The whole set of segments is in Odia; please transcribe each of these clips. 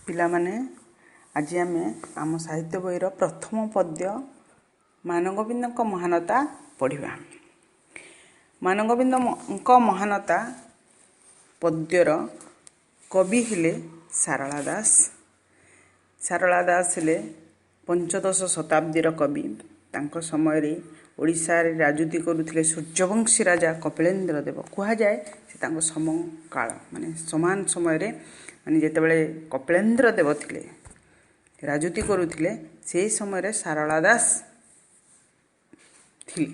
ପିଲାମାନେ ଆଜି ଆମେ ଆମ ସାହିତ୍ୟ ବହିର ପ୍ରଥମ ପଦ୍ୟ ମାନଗୋବିନ୍ଦଙ୍କ ମହାନତା ପଢ଼ିବା। ମାନଗୋବିନ୍ଦଙ୍କ ମହାନତା ପଦ୍ୟର କବି ହେଲେ ସାରଳା ଦାସ। ସାରଳା ଦାସ ହେଲେ ପଞ୍ଚଦଶ ଶତାବ୍ଦୀର କବି। ତାଙ୍କ ସମୟରେ ଓଡ଼ିଶାରେ ରାଜୁତି କରୁଥିଲେ ସୂର୍ଯ୍ୟବଂଶୀ ରାଜା କପିଳେନ୍ଦ୍ର ଦେବ। କୁହାଯାଏ ସେ ତାଙ୍କ ସମକାଳ ମାନେ ସମାନ ସମୟରେ ମାନେ ଯେତେବେଳେ କପିଳେନ୍ଦ୍ର ଦେବ ଥିଲେ ରାଜୁତି କରୁଥିଲେ ସେହି ସମୟରେ ସାରଳା ଦାସ ଥିଲେ।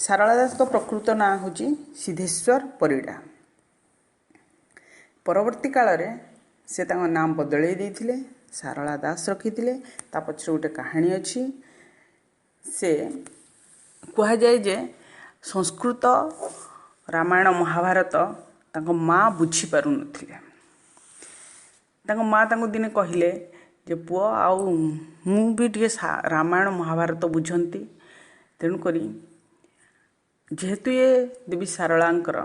ସାରଳା ଦାସଙ୍କ ପ୍ରକୃତ ନାଁ ହେଉଛି ସିଦ୍ଧେଶ୍ୱର ପରିଡ଼ା। ପରବର୍ତ୍ତୀ କାଳରେ ସେ ତାଙ୍କ ନାଁ ବଦଳେଇ ଦେଇଥିଲେ, ସାରଳା ଦାସ ରଖିଥିଲେ। ତା ପଛରେ ଗୋଟେ କାହାଣୀ ଅଛି। ସେ କୁହାଯାଏ ଯେ ସଂସ୍କୃତ ରାମାୟଣ ମହାଭାରତ ତାଙ୍କ ମାଆ ବୁଝିପାରୁନଥିଲେ। ତାଙ୍କ ମାଆ ତାଙ୍କୁ ଦିନେ କହିଲେ ଯେ ପୁଅ ଆଉ ମୁଁ ବି ଟିକେ ରାମାୟଣ ମହାଭାରତ ବୁଝନ୍ତି। ତେଣୁକରି ଯେହେତୁ ଏ ଦେବୀ ସାରଳାଙ୍କର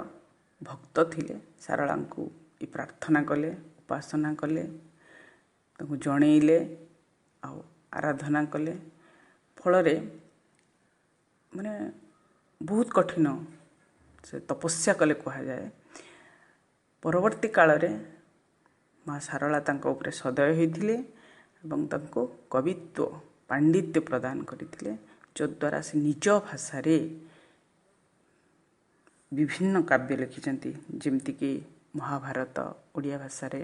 ଭକ୍ତ ଥିଲେ, ସାରଳାଙ୍କୁ ପ୍ରାର୍ଥନା କଲେ, ଉପାସନା କଲେ, ତାଙ୍କୁ ଜଣେଇଲେ ଆଉ ଆରାଧନା କଲେ। ଫଳରେ ମାନେ ବହୁତ କଠିନ ସେ ତପସ୍ୟା କଲେ କୁହାଯାଏ। ପରବର୍ତ୍ତୀ କାଳରେ ମା ସାରଳା ତାଙ୍କ ଉପରେ ସଦୟ ହୋଇଥିଲେ ଏବଂ ତାଙ୍କୁ କବିତ୍ୱ ପାଣ୍ଡିତ୍ୟ ପ୍ରଦାନ କରିଥିଲେ, ଯଦ୍ୱାରା ସେ ନିଜ ଭାଷାରେ ବିଭିନ୍ନ କାବ୍ୟ ଲେଖିଛନ୍ତି, ଯେମିତିକି ମହାଭାରତ ଓଡ଼ିଆ ଭାଷାରେ,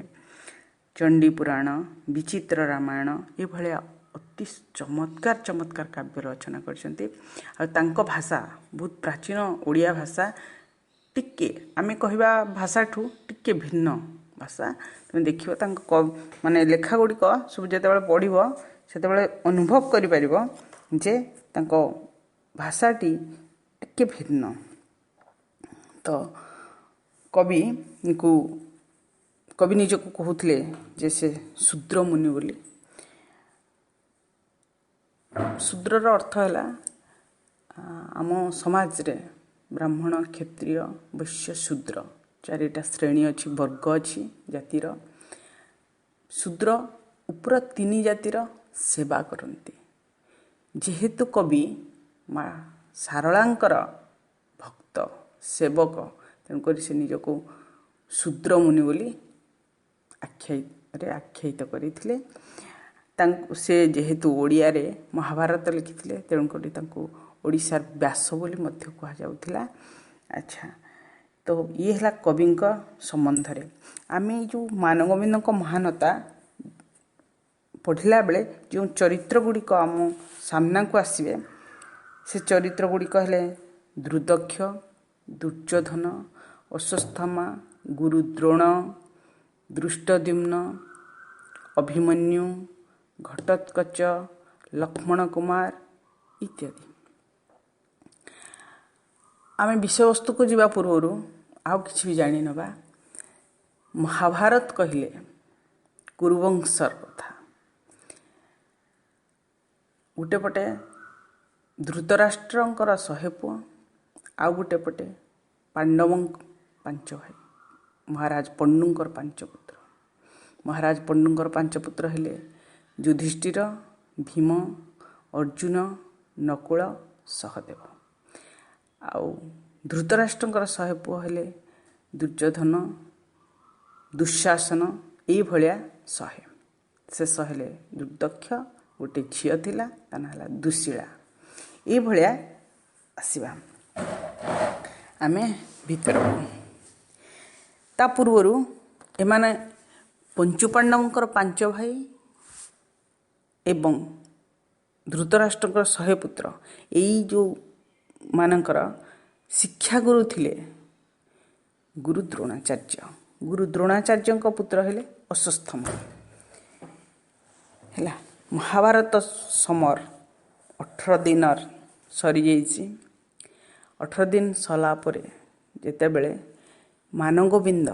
ଚଣ୍ଡୀ ପୁରାଣ, ବିଚିତ୍ର ରାମାୟଣ ଏଭଳିଆ ଅତି ଚମତ୍କାର କାବ୍ୟ ରଚନା କରିଛନ୍ତି। ଆଉ ତାଙ୍କ ଭାଷା ବହୁତ ପ୍ରାଚୀନ ଓଡ଼ିଆ ଭାଷା, ଟିକେ ଆମେ କହିବା ଭାଷାଠୁ ଟିକେ ଭିନ୍ନ ଭାଷା। ତୁମେ ଦେଖିବ ତାଙ୍କ ମାନେ ଲେଖା ଗୁଡ଼ିକ ସବୁ ଯେତେବେଳେ ପଢ଼ିବ ସେତେବେଳେ ଅନୁଭବ କରିପାରିବ ଯେ ତାଙ୍କ ଭାଷାଟି ଟିକେ ଭିନ୍ନ। ତ କବି ନିଜକୁ କହୁଥିଲେ ଯେ ସେ ଶୂଦ୍ର ମୁନି ବୋଲି। ଶୂଦ୍ରର ଅର୍ଥ ହେଲା ଆମ ସମାଜରେ ବ୍ରାହ୍ମଣ, କ୍ଷତ୍ରିୟ, ବୈଶ୍ୟ, ଶୂଦ୍ର ଚାରିଟା ଶ୍ରେଣୀ ଅଛି, ବର୍ଗ ଅଛି ଜାତିର। ଶୂଦ୍ର ଉପର ତିନି ଜାତିର ସେବା କରନ୍ତି। ଯେହେତୁ କବି ମା ସାରଳାଙ୍କର ଭକ୍ତ ସେବକ, ତେଣୁକରି ସେ ନିଜକୁ ଶୂଦ୍ର ମୁନି ବୋଲି ଆଖ୍ୟାୟିତ କରିଥିଲେ। ସେ ଯେହେତୁ ଓଡ଼ିଆରେ ମହାଭାରତ ଲେଖିଥିଲେ, ତେଣୁକରି ତାଙ୍କୁ ଓଡ଼ିଶାର ବ୍ୟାସ ବୋଲି ମଧ୍ୟ କୁହାଯାଉଥିଲା। ଆଚ୍ଛା, ତ ଇଏ ହେଲା କବିଙ୍କ ସମ୍ବନ୍ଧରେ। ଆମେ ଏଇ ଯେଉଁ ମାନଗୋବିନ୍ଦଙ୍କ ମହାନତା ପଢ଼ିଲା ବେଳେ ଯେଉଁ ଚରିତ୍ର ଗୁଡ଼ିକ ଆମ ସାମ୍ନାକୁ ଆସିବେ, ସେ ଚରିତ୍ର ଗୁଡ଼ିକ ହେଲେ ଦୃଦକ୍ଷ, ଦୁର୍ଯ୍ୟୋଧନ, ଅଶ୍ୱତ୍ଥାମା, ଗୁରୁଦ୍ରୋଣ, ଦୃଷ୍ଟଦ୍ୟୁମ୍ନ, ଅଭିମନ୍ୟୁ, ଘଟୋତ୍କଚ, ଲକ୍ଷ୍ମଣ କୁମାର ଇତ୍ୟାଦି। ଆମେ ବିଷୟବସ୍ତୁକୁ ଯିବା ପୂର୍ବରୁ ଆଉ କିଛି ବି ଜାଣିନେବା। ମହାଭାରତ କହିଲେ କୁରୁବଂଶର କଥା। ଗୋଟେ ପଟେ ଧୃତରାଷ୍ଟ୍ରଙ୍କର 100 ପୁଅ, ଆଉ ଗୋଟେ ପଟେ ପାଣ୍ଡବଙ୍କ 5 ଭାଇ, ମହାରାଜ ପଣ୍ଡୁଙ୍କର 5 ପୁତ୍ର। ମହାରାଜ ପଣ୍ଡୁଙ୍କର 5 ପୁତ୍ର ହେଲେ ଯୁଧିଷ୍ଠିର, ଭୀମ, ଅର୍ଜୁନ, ନକୁଳ, ସହଦେବ। ଆଉ ଧୃତରାଷ୍ଟ୍ରଙ୍କର 100 ପୁଅ ହେଲେ ଦୁର୍ଯ୍ୟୋଧନ, ଦୁଃଶାସନ, ଏଇଭଳିଆ 100। ଶେଷ ହେଲେ ଦୁର୍ଦକ୍ଷ, ଗୋଟେ ଝିଅ ଥିଲା, ତା ନାଁ ହେଲା ଦୁଃଶୀଳା। ଏଇଭଳିଆ ଆସିବା ଆମେ ଭିତରକୁ। ତା ପୂର୍ବରୁ ଏମାନେ ପଞ୍ଚୁପାଣ୍ଡବଙ୍କର 5 ଭାଇ ଏବଂ ଧୃତରାଷ୍ଟ୍ରଙ୍କର 100 ପୁତ୍ର। ଏଇ ଯେଉଁ ମାନଙ୍କର ଶିକ୍ଷାଗୁରୁ ଥିଲେ ଗୁରୁ ଦ୍ରୋଣାଚାର୍ଯ୍ୟ। ଗୁରୁ ଦ୍ରୋଣାଚାର୍ଯ୍ୟଙ୍କ ପୁତ୍ର ହେଲେ ଅଶ୍ୱତ୍ଥାମା। ହେଲା, ମହାଭାରତ ସମର 18 ଦିନର ସରିଯାଇଛି। 18 ଦିନ ସରିଲା ପରେ ଯେତେବେଳେ ମାନଗୋବିନ୍ଦ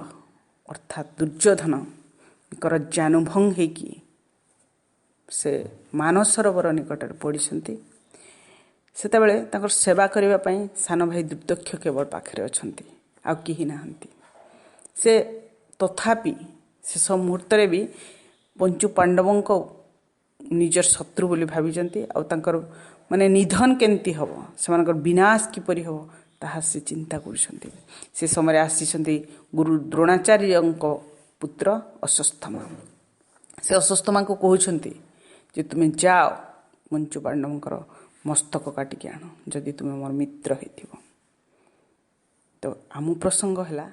ଅର୍ଥାତ୍ ଦୁର୍ଯ୍ୟୋଧନଙ୍କର ଜାନୁଭଙ୍ଗ ହେଇକି ସେ ମାନସରୋବର ନିକଟରେ ପଡ଼ିଛନ୍ତି, ସେତେବେଳେ ତାଙ୍କର ସେବା କରିବା ପାଇଁ ସାନ ଭାଇ ଦୁର୍ଦକ୍ଷ କେବଳ ପାଖରେ ଅଛନ୍ତି, ଆଉ କେହି ନାହାନ୍ତି। ସେ ତଥାପି ଶେଷ ମୁହୂର୍ତ୍ତରେ ବି ପଞ୍ଚୁ ପାଣ୍ଡବଙ୍କ ନିଜର ଶତ୍ରୁ ବୋଲି ଭାବିଛନ୍ତି ଆଉ ତାଙ୍କର ମାନେ ନିଧନ କେମିତି ହେବ, ସେମାନଙ୍କର ବିନାଶ କିପରି ହେବ ତାହା ସେ ଚିନ୍ତା କରୁଛନ୍ତି। ସେ ସମୟରେ ଆସିଛନ୍ତି ଗୁରୁ ଦ୍ରୋଣାଚାର୍ଯ୍ୟଙ୍କ ପୁତ୍ର ଅଶ୍ୱତ୍ଥାମା। ସେ ଅଶ୍ୱତ୍ଥାମାଙ୍କୁ କହୁଛନ୍ତି ଯେ ତୁମେ ଯାଅ ପଞ୍ଚୁ ପାଣ୍ଡବଙ୍କର ମସ୍ତକ କାଟିକି ଆଣ ଯଦି ତୁମେ ମୋର ମିତ୍ର ହେଇଥିବ। ତ ଆମ ପ୍ରସଙ୍ଗ ହେଲା